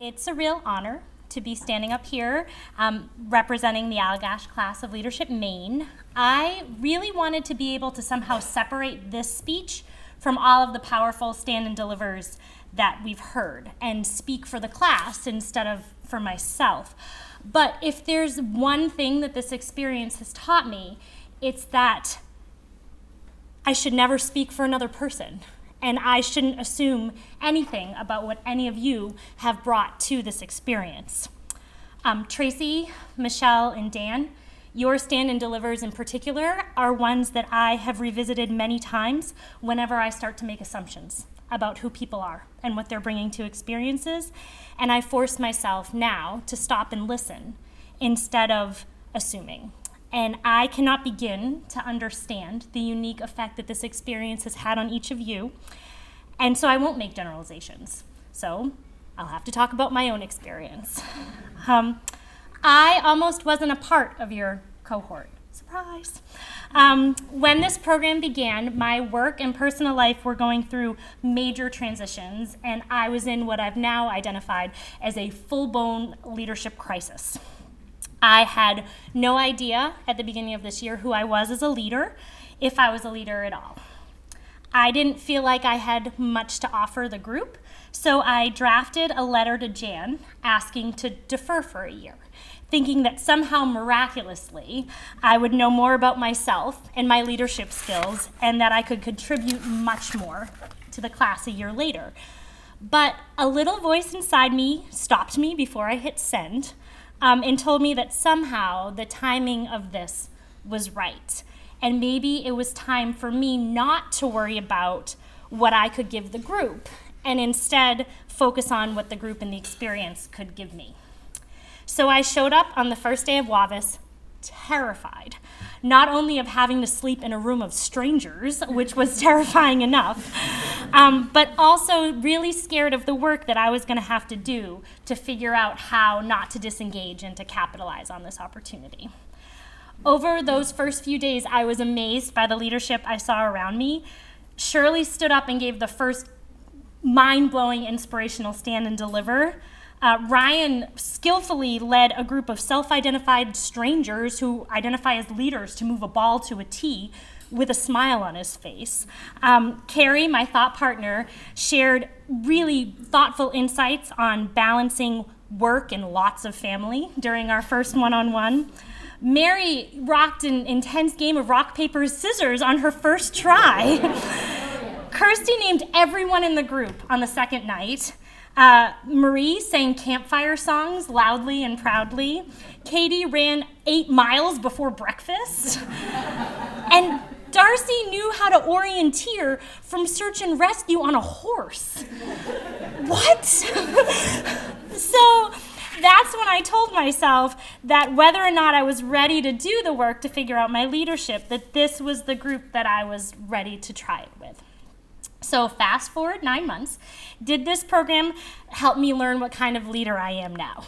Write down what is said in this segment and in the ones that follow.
It's a real honor to be standing up here representing the Allagash Class of Leadership Maine. I really wanted to be able to somehow separate this speech from all of the powerful stand and delivers that we've heard and speak for the class instead of for myself. But if there's one thing that this experience has taught me, it's that I should never speak for another person. And I shouldn't assume anything about what any of you have brought to this experience. Tracy, Michelle, and Dan, your stand and delivers in particular are ones that I have revisited many times whenever I start to make assumptions about who people are and what they're bringing to experiences. And I force myself now to stop and listen instead of assuming. And I cannot begin to understand the unique effect that this experience has had on each of you. And so I won't make generalizations. So I'll have to talk about my own experience. I almost wasn't a part of your cohort. Surprise. When this program began, my work and personal life were going through major transitions, and I was in what I've now identified as a full-blown leadership crisis. I had no idea at the beginning of this year who I was as a leader, if I was a leader at all. I didn't feel like I had much to offer the group, so I drafted a letter to Jan asking to defer for a year, thinking that somehow miraculously I would know more about myself and my leadership skills and that I could contribute much more to the class a year later. But a little voice inside me stopped me before I hit send. And told me that somehow the timing of this was right. And maybe it was time for me not to worry about what I could give the group and instead focus on what the group and the experience could give me. So I showed up on the first day of WAVIS terrified, not only of having to sleep in a room of strangers, which was terrifying enough, but also really scared of the work that I was going to have to do to figure out how not to disengage and to capitalize on this opportunity. Over those first few days, I was amazed by the leadership I saw around me. Shirley stood up and gave the first mind-blowing inspirational stand and deliver. Ryan skillfully led a group of self-identified strangers who identify as leaders to move a ball to a tee with a smile on his face. Carrie, my thought partner, shared really thoughtful insights on balancing work and lots of family during our first one-on-one. Mary rocked an intense game of rock, paper, scissors on her first try. Kirsty named everyone in the group on the second night. Marie sang campfire songs loudly and proudly. Katie ran 8 miles before breakfast. And Darcy knew how to orienteer from search and rescue on a horse. What? So that's when I told myself that whether or not I was ready to do the work to figure out my leadership, that this was the group that I was ready to try it with. So fast forward 9 months. Did this program help me learn what kind of leader I am now?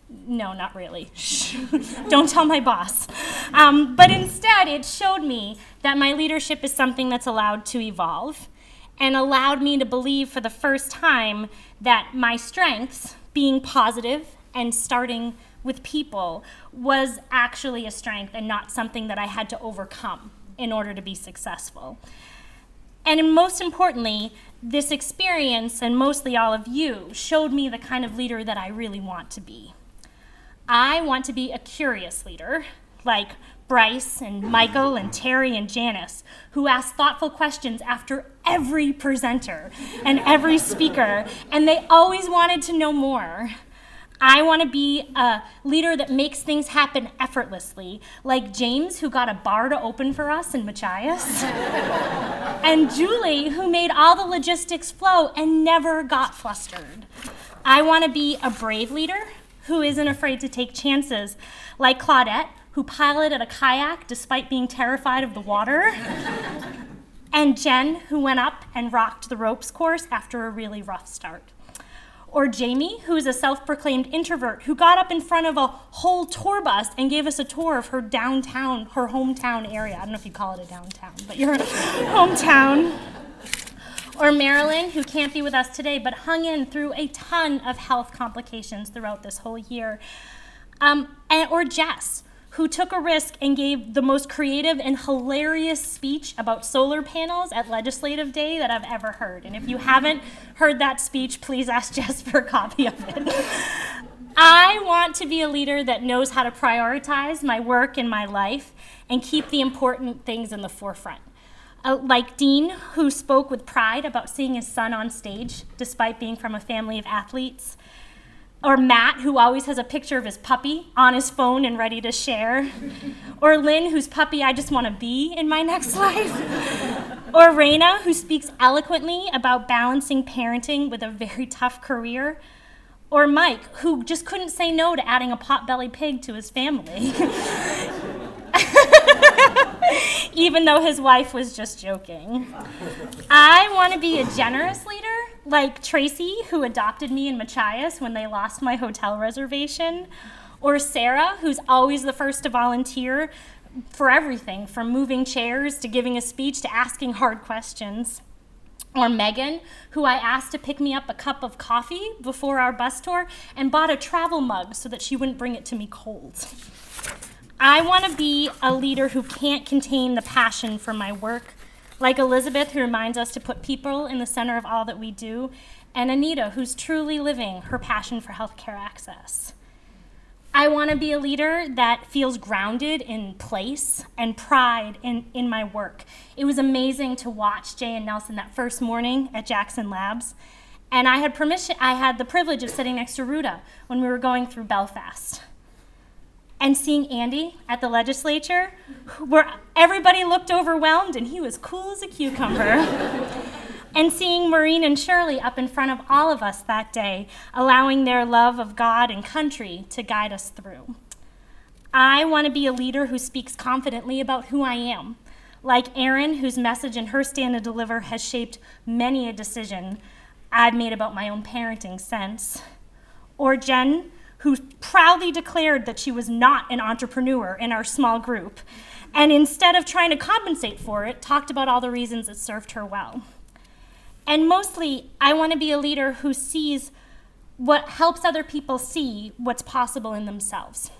No, not really. Shh. Don't tell my boss. But instead, it showed me that my leadership is something that's allowed to evolve and allowed me to believe for the first time that my strengths, being positive and starting with people, was actually a strength and not something that I had to overcome in order to be successful. And most importantly, this experience, and mostly all of you, showed me the kind of leader that I really want to be. I want to be a curious leader, like Bryce and Michael and Terry and Janice, who ask thoughtful questions after every presenter and every speaker, and they always wanted to know more. I want to be a leader that makes things happen effortlessly, like James, who got a bar to open for us in Machias, and Julie, who made all the logistics flow and never got flustered. I want to be a brave leader who isn't afraid to take chances, like Claudette, who piloted a kayak despite being terrified of the water, and Jen, who went up and rocked the ropes course after a really rough start. Or Jamie, who's a self-proclaimed introvert, who got up in front of a whole tour bus and gave us a tour of her downtown, her hometown area. I don't know if you call it a downtown, but your hometown. Or Or Marilyn, who can't be with us today, but hung in through a ton of health complications throughout this whole year. Or Jess, who took a risk and gave the most creative and hilarious speech about solar panels at Legislative Day that I've ever heard. And if you haven't heard that speech, please ask Jess for a copy of it. I want to be a leader that knows how to prioritize my work and my life and keep the important things in the forefront. Like Dean, who spoke with pride about seeing his son on stage despite being from a family of athletes. Or Matt, who always has a picture of his puppy on his phone and ready to share. Or Lynn, whose puppy I just want to be in my next life. Or Raina, who speaks eloquently about balancing parenting with a very tough career. Or Mike, who just couldn't say no to adding a pot-bellied pig to his family. Even though his wife was just joking. I want to be a generous leader, like Tracy, who adopted me in Machias when they lost my hotel reservation. Or Sarah, who's always the first to volunteer for everything, from moving chairs to giving a speech to asking hard questions. Or Megan, who I asked to pick me up a cup of coffee before our bus tour and bought a travel mug so that she wouldn't bring it to me cold. I want to be a leader who can't contain the passion for my work, like Elizabeth, who reminds us to put people in the center of all that we do, and Anita, who's truly living her passion for healthcare access. I want to be a leader that feels grounded in place and pride in my work. It was amazing to watch Jay and Nelson that first morning at Jackson Labs, and I had the privilege of sitting next to Ruta when we were going through Belfast. And seeing Andy at the legislature, where everybody looked overwhelmed and he was cool as a cucumber. And seeing Maureen and Shirley up in front of all of us that day, allowing their love of God and country to guide us through. I want to be a leader who speaks confidently about who I am, like Erin, whose message in her Stand and Deliver has shaped many a decision I've made about my own parenting since. Or Jen, who proudly declared that she was not an entrepreneur in our small group, and instead of trying to compensate for it, talked about all the reasons it served her well. And mostly, I want to be a leader who sees what helps other people see what's possible in themselves.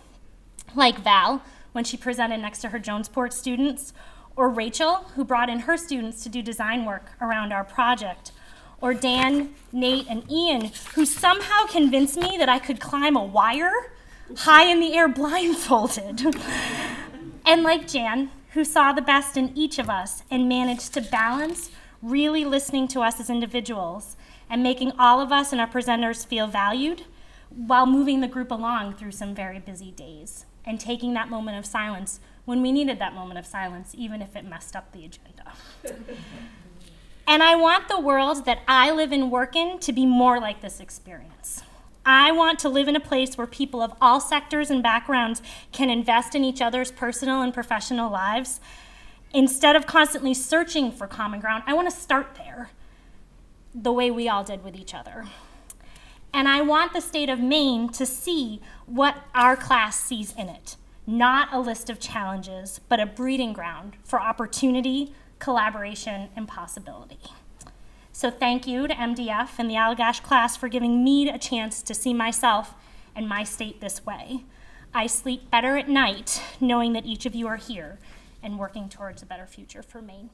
Like Val, when she presented next to her Jonesport students, or Rachel, who brought in her students to do design work around our project, or Dan, Nate, and Ian, who somehow convinced me that I could climb a wire high in the air blindfolded. And like Jan, who saw the best in each of us and managed to balance really listening to us as individuals and making all of us and our presenters feel valued while moving the group along through some very busy days and taking that moment of silence when we needed that moment of silence, even if it messed up the agenda. And I want the world that I live and work in to be more like this experience. I want to live in a place where people of all sectors and backgrounds can invest in each other's personal and professional lives. Instead of constantly searching for common ground, I want to start there, the way we all did with each other. And I want the state of Maine to see what our class sees in it. Not a list of challenges, but a breeding ground for opportunity, collaboration, and possibility. So thank you to MDF and the Allagash class for giving me a chance to see myself and my state this way. I sleep better at night knowing that each of you are here and working towards a better future for Maine.